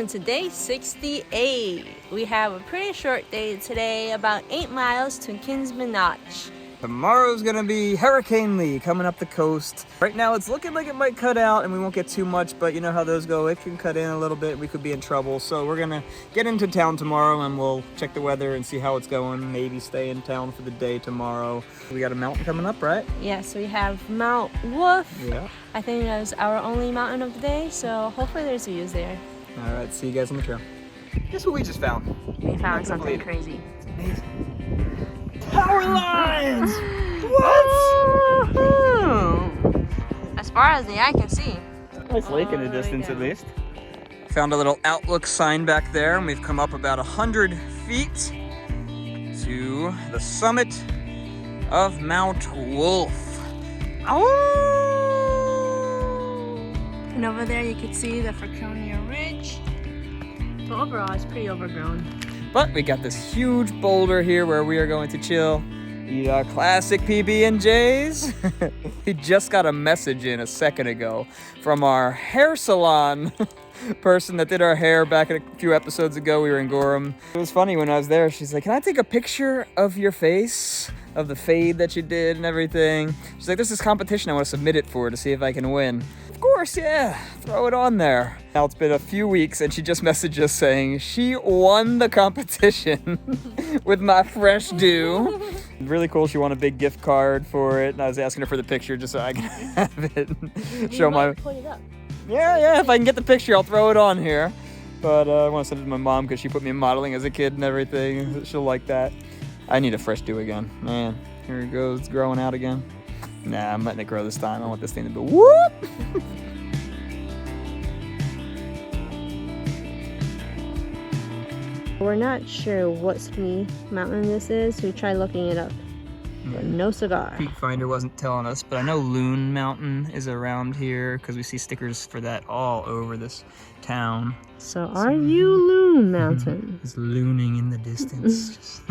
welcome to day 68. We have a pretty short day today, about 8 miles to Kinsman Notch. Tomorrow's gonna be Hurricane Lee coming up the coast. Right now it's looking like it might cut out and we won't get too much, but you know how those go. It can cut in a little bit, we could be in trouble. So we're gonna get into town tomorrow and we'll check the weather and see how it's going. Maybe stay in town for the day tomorrow. We got a mountain coming up, right? Yes, we have Mount Wolf. Yeah. I think that's our only mountain of the day, so hopefully there's views there. All right, see you guys on the trail. Guess what we just found? We found something crazy. It's amazing. Power lines! What? Woo-hoo! As far as the eye can see. Nice lake in the distance at least. Found a little outlook sign back there and we've come up about 100 feet to the summit of Mount Wolf. Oh! And over there you can see the Franconia Ridge. But overall it's pretty overgrown. But we got this huge boulder here where we are going to chill, eat our classic PB&Js. We just got a message in a second ago from our hair salon person that did our hair back a few episodes ago. We were in Gorham. It was funny when I was there. She's like, "Can I take a picture of your face, of the fade that you did and everything?" She's like, "There's this competition I want to submit it for to see if I can win." Of course, yeah, throw it on there. Now it's been a few weeks and she just messaged us saying she won the competition with my fresh do. Really cool, she won a big gift card for it and I was asking her for the picture just so I can have it and show my... Put it up. Yeah, if I can get the picture I'll throw it on here. But I want to send it to my mom because she put me in modeling as a kid and everything. She'll like that. I need a fresh do again. Man, here it goes, it's growing out again. Nah, I'm letting it grow this time. I want this thing to be whoop! We're not sure what ski mountain this is, so we tried looking it up. But no cigar. Peak Finder wasn't telling us, but I know Loon Mountain is around here because we see stickers for that all over this town. So are you Loon Mountain? It's looning in the distance.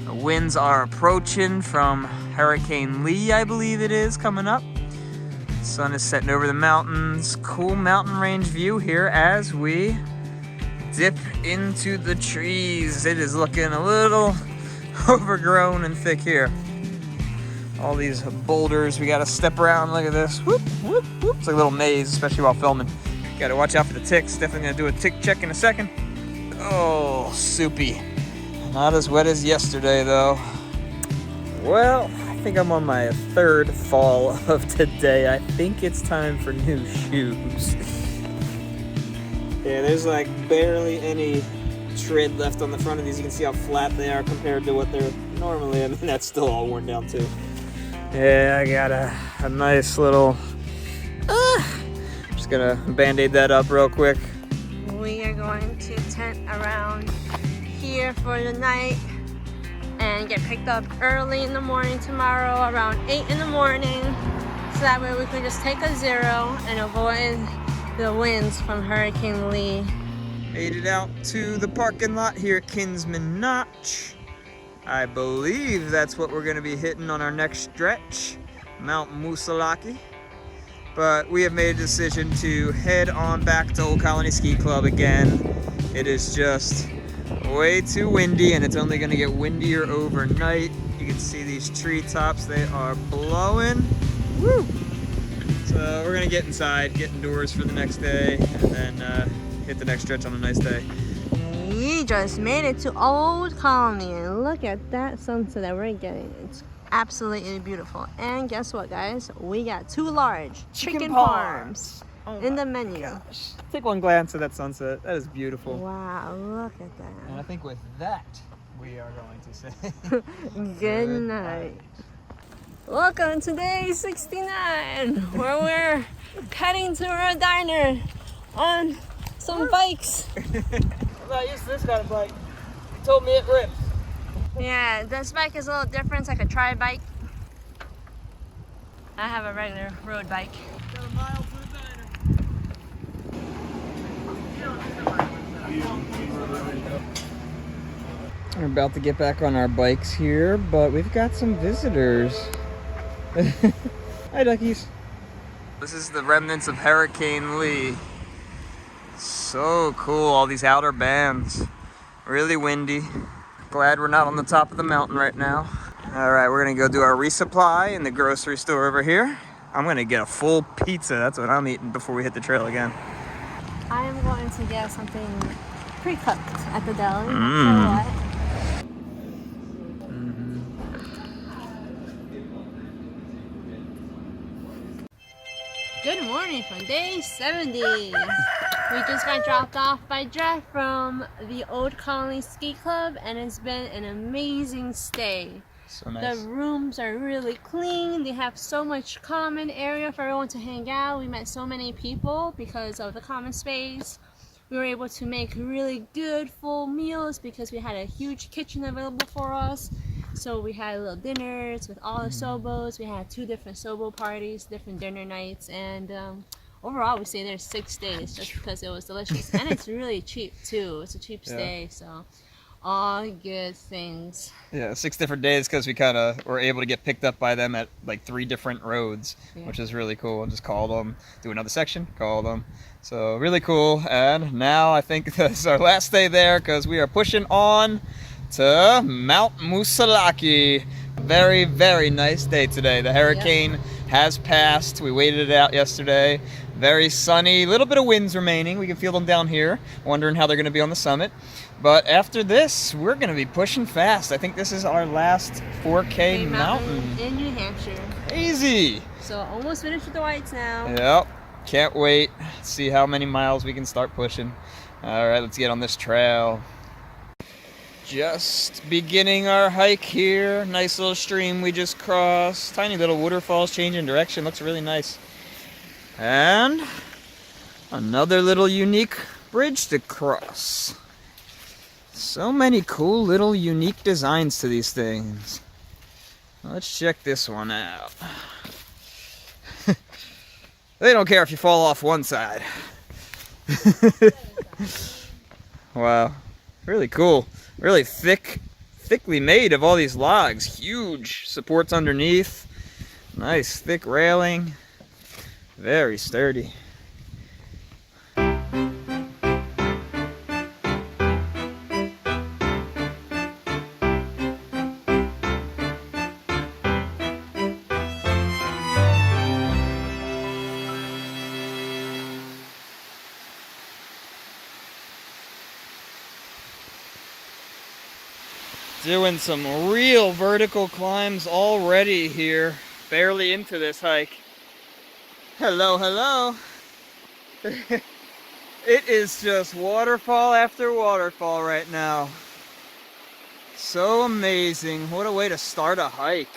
Winds are approaching from Hurricane Lee, I believe it is, coming up. Sun is setting over the mountains. Cool mountain range view here as we dip into the trees. It is looking a little overgrown and thick here. All these boulders we gotta step around. Look at this. Whoop, whoop, whoop. It's like a little maze, especially while filming. Gotta watch out for the ticks. Definitely gonna do a tick check in a second. Oh, soupy. Not as wet as yesterday, though. Well, I think I'm on my third fall of today. I think it's time for new shoes. Yeah, there's like barely any tread left on the front of these. You can see how flat they are compared to what they're normally. I mean, that's still all worn down, too. Yeah, I got a nice little... Just gonna band-aid that up real quick. We are going to tent around here for the night and get picked up early in the morning tomorrow around 8 in the morning, so that way we can just take a zero and avoid the winds from Hurricane Lee. Made it out to the parking lot here at Kinsman Notch. I believe that's what we're going to be hitting on our next stretch, Mount Moosilauke. But we have made a decision to head on back to Old Colony Ski Club again. It is just way too windy and it's only going to get windier overnight. You can see these treetops, they are blowing. Woo! So we're going to get inside, get indoors for the next day, and then hit the next stretch on a nice day. We just made it to Old Colony and look at that sunset that we're getting. It's absolutely beautiful. And guess what, guys? We got 2 large chicken parms in the menu. Gosh. Take one glance at that sunset. That is beautiful. Wow, look at that. And I think with that, we are going to say good night. Welcome to day 69, where we're heading to our diner on some bikes. I'm not used to this kind of bike. He told me it rips. Yeah, this bike is a little different. It's like a tri-bike. I have a regular road bike. Got a mile to the diner. We're about to get back on our bikes here, but we've got some visitors. Hi, duckies. This is the remnants of Hurricane Lee. So cool, all these outer bands. Really windy. Glad we're not on the top of the mountain right now. All right, we're gonna go do our resupply in the grocery store over here. I'm gonna get a full pizza. That's what I'm eating before we hit the trail again. I am going to get something pre-cooked at the deli. Not sure what. Good morning from day 70. We just got dropped off by Jeff from the Old Colony Ski Club, and it's been an amazing stay. So nice. The rooms are really clean. They have so much common area for everyone to hang out. We met so many people because of the common space. We were able to make really good full meals because we had a huge kitchen available for us. So we had little dinners with all the SOBOs. We had 2 different SOBO parties, different dinner nights, and overall we stayed there 6 days just because it was delicious. And it's really cheap too. It's a cheap stay, so all good things. Yeah, 6 different days because we kind of were able to get picked up by them at like 3 different roads, which is really cool. Just call them, do another section, call them. So really cool. And now I think this is our last day there because we are pushing on to Mount Moosilauke. Very, very nice day today. The hurricane has passed. We waited it out yesterday. Very sunny, a little bit of winds remaining. We can feel them down here. Wondering how they're going to be on the summit. But after this, we're going to be pushing fast. I think this is our last 4K mountain in New Hampshire. Crazy. So almost finished with the whites now. Yep. Can't wait. See how many miles we can start pushing. All right, let's get on this trail. Just beginning our hike here. Nice little stream we just crossed. Tiny little waterfalls changing direction. Looks really nice. And another little unique bridge to cross. So many cool little unique designs to these things. Let's check this one out. They don't care if you fall off one side. Wow. Really cool. Really thickly made of all these logs. Huge supports underneath. Nice thick railing. Very sturdy. Doing some real vertical climbs already here, barely into this hike. Hello, hello. It is just waterfall after waterfall right now. So amazing. What a way to start a hike.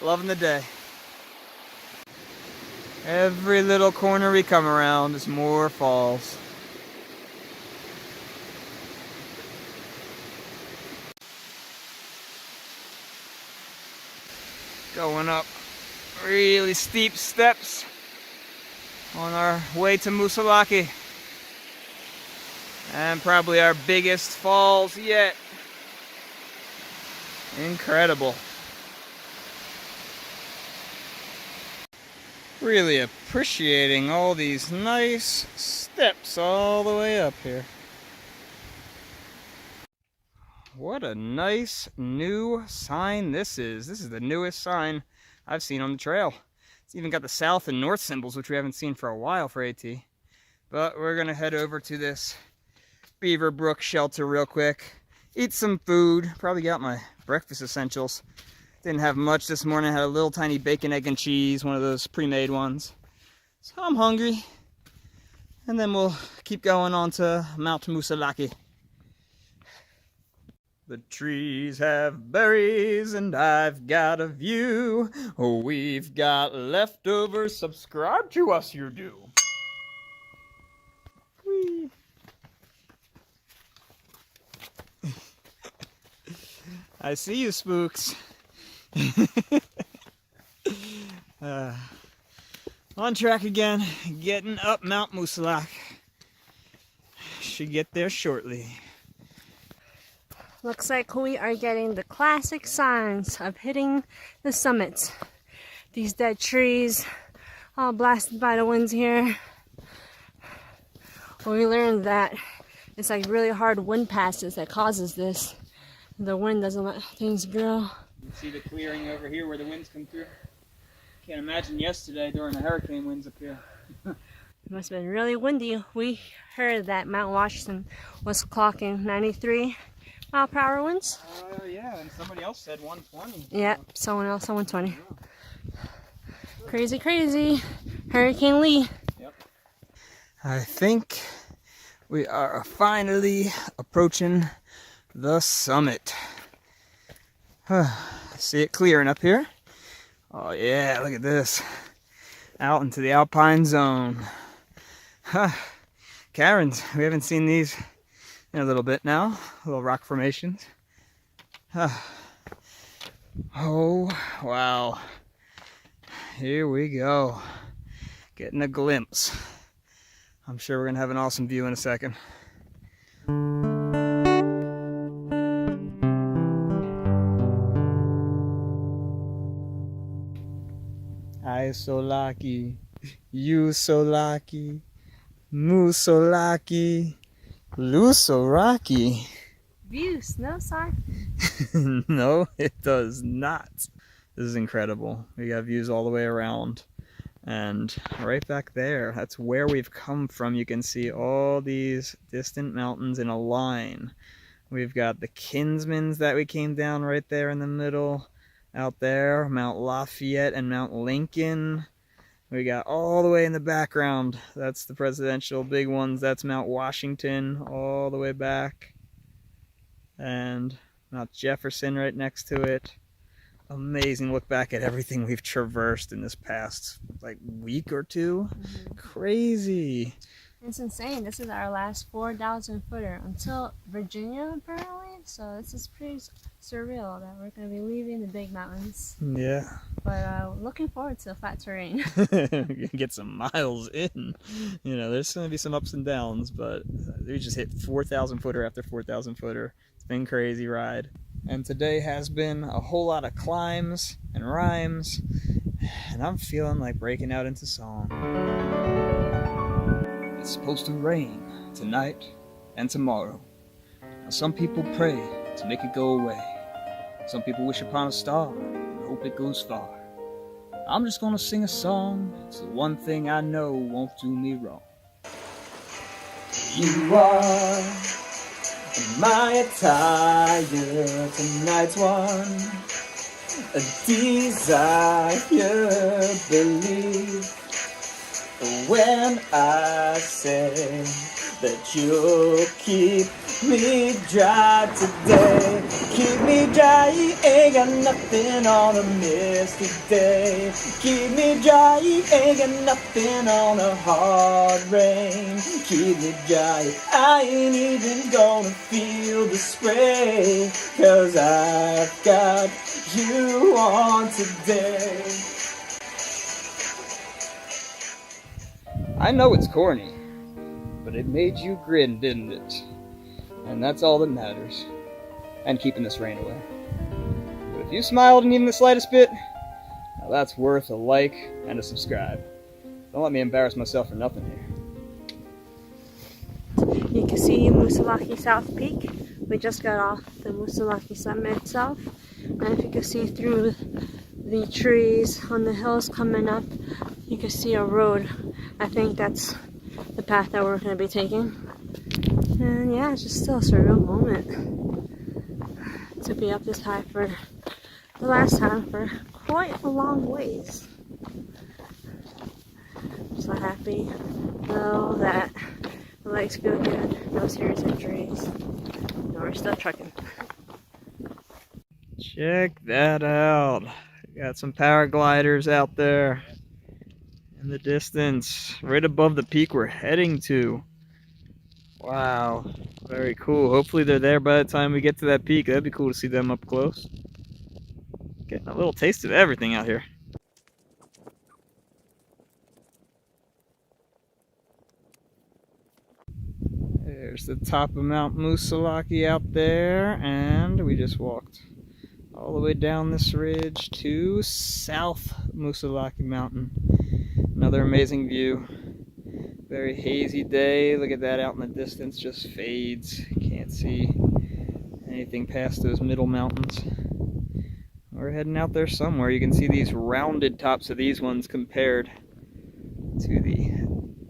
Loving the day. Every little corner we come around is more falls. Going up really steep steps on our way to Moosilauke. And probably our biggest falls yet. Incredible. Really appreciating all these nice steps all the way up here. What a nice new sign this is. This is the newest sign I've seen on the trail. It's even got the south and north symbols, which we haven't seen for a while for AT. But we're gonna head over to this Beaver Brook shelter real quick. Eat some food. Probably got my breakfast essentials. Didn't have much this morning. Had a little tiny bacon, egg, and cheese, one of those pre-made ones. So I'm hungry. And then we'll keep going on to Mount Moosilauke. The trees have berries and I've got a view. Oh, we've got leftovers. Subscribe to us, you do. Whee. I see you, spooks. On track again, getting up Mount Moosilauke. Should get there shortly. Looks like we are getting the classic signs of hitting the summits. These dead trees, all blasted by the winds here. Well, we learned that it's like really hard wind passes that causes this. The wind doesn't let things grow. You see the clearing over here where the winds come through? Can't imagine yesterday during the hurricane winds up here. It must have been really windy. We heard that Mount Washington was clocking 93 mile per hour winds. Yeah, and somebody else said 120. Yeah, someone else on 120. Crazy, crazy. Hurricane Lee. Yep. I think we are finally approaching the summit. See it clearing up here? Oh yeah, look at this. Out into the alpine zone. Cairns, we haven't seen these in a little bit now. Little rock formations. Oh, wow. Here we go. Getting a glimpse. I'm sure we're gonna have an awesome view in a second. I so lucky, you so lucky, Moosilauke, Lou so rocky. Views, no sign. No, it does not. This is incredible. We got views all the way around. And right back there, that's where we've come from. You can see all these distant mountains in a line. We've got the Kinsmans that we came down right there in the middle. Out there, Mount Lafayette and Mount Lincoln. We got all the way in the background. That's the presidential big ones. That's Mount Washington all the way back. And Mount Jefferson right next to it. Amazing look back at everything we've traversed in this past like week or two. Crazy. It's insane. This is our last 4,000 footer until Virginia, apparently. So this is pretty surreal that we're going to be leaving the big mountains. Yeah. But looking forward to the flat terrain. Get some miles in. You know, there's going to be some ups and downs, but we just hit 4,000 footer after 4,000 footer. It's been a crazy ride. And today has been a whole lot of climbs and rhymes, and I'm feeling like breaking out into song. It's supposed to rain tonight and tomorrow. Now, some people pray to make it go away. Some people wish upon a star and hope it goes far. I'm just gonna sing a song. It's the one thing I know won't do me wrong. You are my attire, tonight's one, a desire, believe. When I say that you'll keep me dry today, keep me dry, ain't got nothing on a misty day. Keep me dry, ain't got nothing on a hard rain. Keep me dry, I ain't even gonna feel the spray, 'cause I've got you on today. I know it's corny, but it made you grin, didn't it? And that's all that matters. And keeping this rain away. But if you smiled in even the slightest bit, now that's worth a like and a subscribe. Don't let me embarrass myself for nothing here. You can see Moosilauke South Peak. We just got off the Moosilauke summit itself. And if you can see through the trees on the hills coming up, you can see a road. I think that's the path that we're going to be taking. And yeah, it's just still a surreal moment to be up this high for the last time for quite a long ways. I'm so happy though that the legs feel good, no serious injuries, and we're still trucking. Check that out. We got some paragliders out there in the distance, right above the peak we're heading to. Wow, very cool. Hopefully they're there by the time we get to that peak. That'd be cool to see them up close. Getting a little taste of everything out here. There There's the top of Mount Moosilauke out there, and we just walked all the way down this ridge to South Moosilauke Mountain. Another amazing view. Very hazy day. Look at that out in the distance, just fades. Can't see anything past those middle mountains. We're heading out there somewhere. You can see these rounded tops of these ones compared to the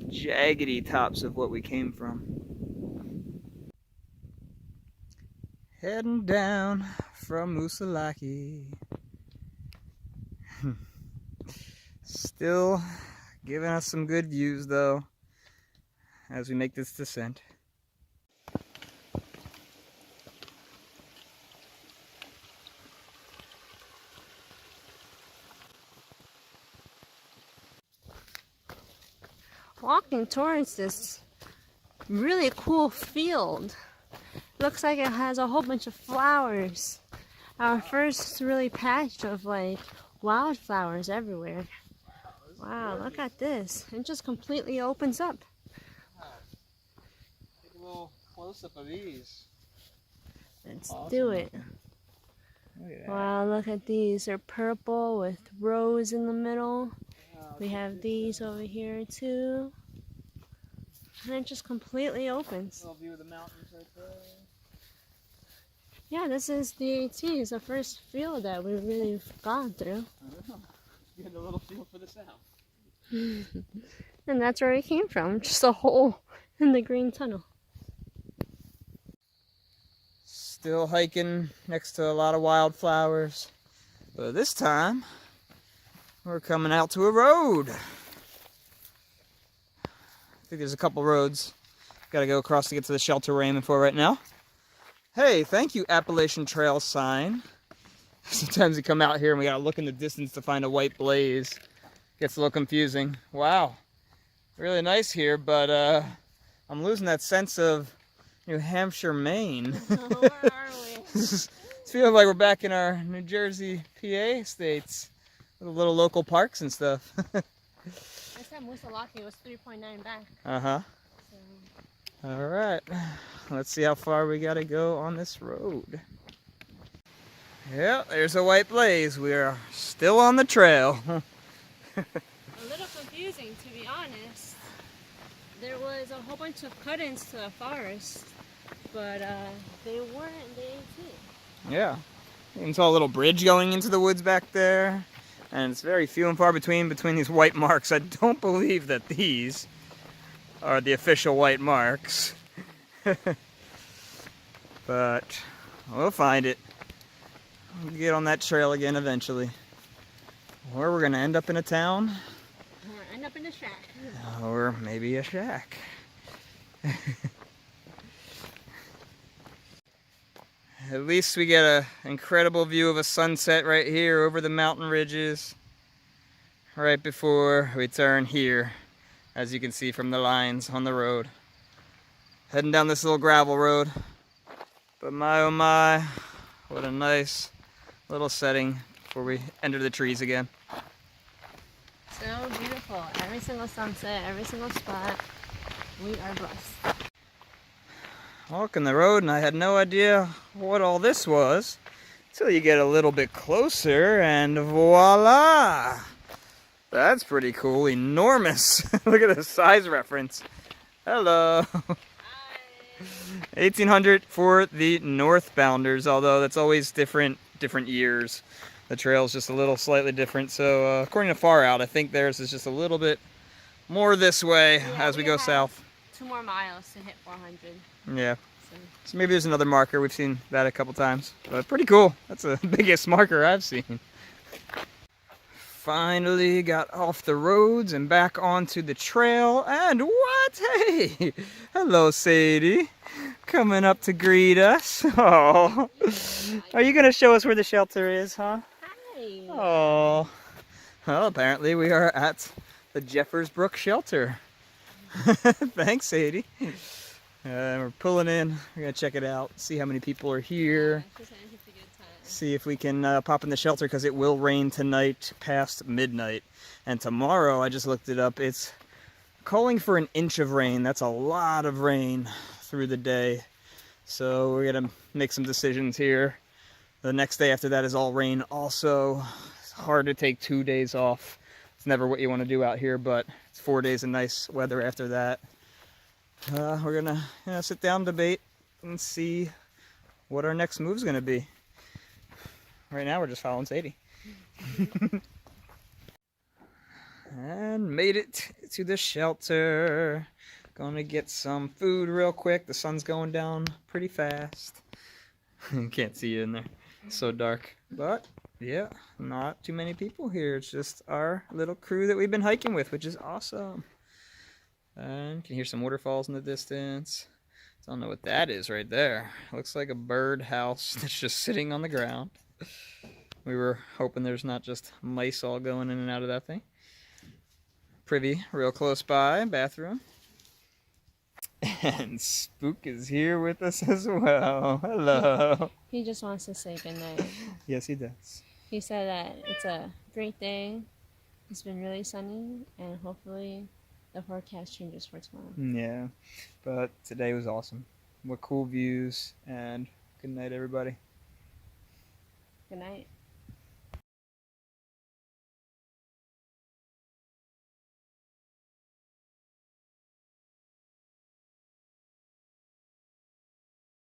jaggedy tops of what we came from. Heading down from Moosilauke. Still giving us some good views though as we make this descent. Walking towards this really cool field. Looks like it has a whole bunch of flowers. Our first really patch of like wildflowers everywhere. Wow, look at this. It just completely opens up. Take a little close-up of these. Let's do it. Look at that. Wow, look at these. They're purple with rose in the middle. We have these over here too. And it just completely opens. Little view of the mountains right there. Yeah, this is the AT. It's the first field that we've really gone through. Getting a little feel for the south. And that's where we came from. Just a hole in the green tunnel. Still hiking next to a lot of wildflowers. But this time, we're coming out to a road. I think there's a couple roads. Gotta go across to get to the shelter we're aiming for right now. Hey, thank you, Appalachian Trail sign. Sometimes we come out here and we gotta look in the distance to find a white blaze. Gets a little confusing. Wow, really nice here, but I'm losing that sense of New Hampshire, Maine. Where are we? It's feeling like we're back in our New Jersey, PA states. With the little local parks and stuff. I said Moosilauke was 3.9 back. Uh-huh. So. All right. Let's see how far we gotta go on this road. Yeah, there's a white blaze. We are still on the trail. A little confusing, to be honest. There was a whole bunch of cut-ins to the forest, but they weren't the AT. Yeah. You can saw a little bridge going into the woods back there. And it's very few and far between these white marks. I don't believe that these are the official white marks. But we'll find it. We'll get on that trail again eventually. Or we're going to end up in a town. Or end up in a shack. Or maybe a shack. At least we get an incredible view of a sunset right here over the mountain ridges. Right before we turn here, as you can see from the lines on the road. Heading down this little gravel road. But my oh my, what a nice little setting before we enter the trees again. So beautiful. Every single sunset, every single spot. We are blessed. Walking the road, and I had no idea what all this was until you get a little bit closer, and voila! That's pretty cool. Enormous. Look at the size reference. Hello. Hi. 1800 for the northbounders, although that's always different years. The trail's just a little slightly different. So according to Far Out, I think theirs is just a little bit more this way as we go south. 2 more miles to hit 400. Yeah. So maybe there's another marker. We've seen that a couple times. But pretty cool. That's the biggest marker I've seen. Finally got off the roads and back onto the trail. And what? Hey! Hello, Sadie. Coming up to greet us. Oh. Are you going to show us where the shelter is, huh? Hi. Oh. Well, apparently we are at the Jeffersbrook shelter. Thanks, Sadie. We're pulling in. We're going to check it out, see how many people are here. See if we can pop in the shelter, because it will rain tonight past midnight. And tomorrow, I just looked it up, it's calling for 1 inch of rain. That's a lot of rain through the day. So we're gonna make some decisions here. The next day after that is all rain also. It's hard to take 2 days off. It's never what you want to do out here, but it's 4 days of nice weather after that. We're gonna sit down, debate, and see what our next move's gonna be. Right now we're just following Sadie. And made it to the shelter. Gonna get some food real quick. The sun's going down pretty fast. Can't see you in there. So dark. But yeah, not too many people here. It's just our little crew that we've been hiking with, which is awesome. And you can hear some waterfalls in the distance. Don't know what that is right there. Looks like a bird house that's just sitting on the ground. We were hoping there's not just mice all going in and out of that thing. Privy real close by, bathroom. And Spook is here with us as well. Hello. He just wants to say goodnight. Yes, he does. He said that it's a great day. It's been really sunny, and hopefully the forecast changes for tomorrow. Yeah, but today was awesome. What cool views, and good night, everybody. Good night.